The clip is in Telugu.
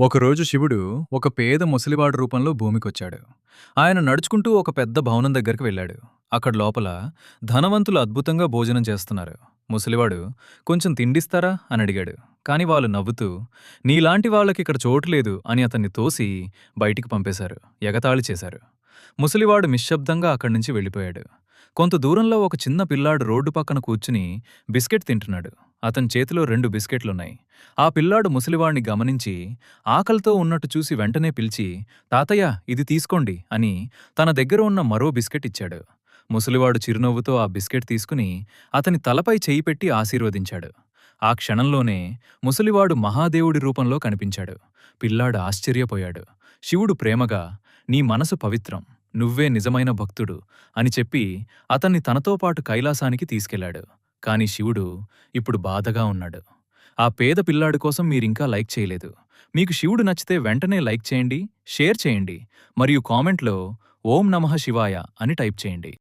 ఒకరోజు శివుడు ఒక పేద ముసలివాడు రూపంలో భూమికొచ్చాడు. ఆయన నడుచుకుంటూ ఒక పెద్ద భవనం దగ్గరికి వెళ్ళాడు. అక్కడ లోపల ధనవంతులు అద్భుతంగా భోజనం చేస్తున్నారు. ముసలివాడు కొంచెం తిండిస్తారా అని అడిగాడు. కాని వాళ్ళు నవ్వుతూ నీలాంటి వాళ్ళకిక్కడ చోటు లేదు అని అతన్ని తోసి బయటికి పంపేశారు. ఎగతాళి చేశారు. ముసలివాడు నిశ్శబ్దంగా అక్కడి నుంచి వెళ్ళిపోయాడు. కొంత దూరంలో ఒక చిన్న పిల్లాడు రోడ్డు పక్కన కూర్చుని బిస్కెట్ తింటున్నాడు. అతని చేతిలో 2 బిస్కెట్లున్నాయి. ఆ పిల్లాడు ముసలివాణ్ణి గమనించి ఆకలితో ఉన్నట్టు చూసి వెంటనే పిలిచి, తాతయ్య ఇది తీసుకోండి అని తన దగ్గర ఉన్న మరో బిస్కెట్ ఇచ్చాడు. ముసలివాడు చిరునవ్వుతో ఆ బిస్కెట్ తీసుకుని అతని తలపై చెయ్యి పెట్టి ఆశీర్వదించాడు. ఆ క్షణంలోనే ముసలివాడు మహాదేవుడి రూపంలో కనిపించాడు. పిల్లాడు ఆశ్చర్యపోయాడు. శివుడు ప్రేమగా, నీ మనసు పవిత్రం, నువ్వే నిజమైన భక్తుడు అని చెప్పి అతన్ని తనతో పాటు కైలాసానికి తీసుకెళ్లాడు. కాని శివుడు ఇప్పుడు బాధగా ఉన్నాడు. ఆ పేద పిల్లాడి కోసం మీరింకా లైక్ చేయలేదు. మీకు శివుడు నచ్చితే వెంటనే లైక్ చేయండి, షేర్ చేయండి మరియు కామెంట్లో ఓం నమః శివాయ అని టైప్ చేయండి.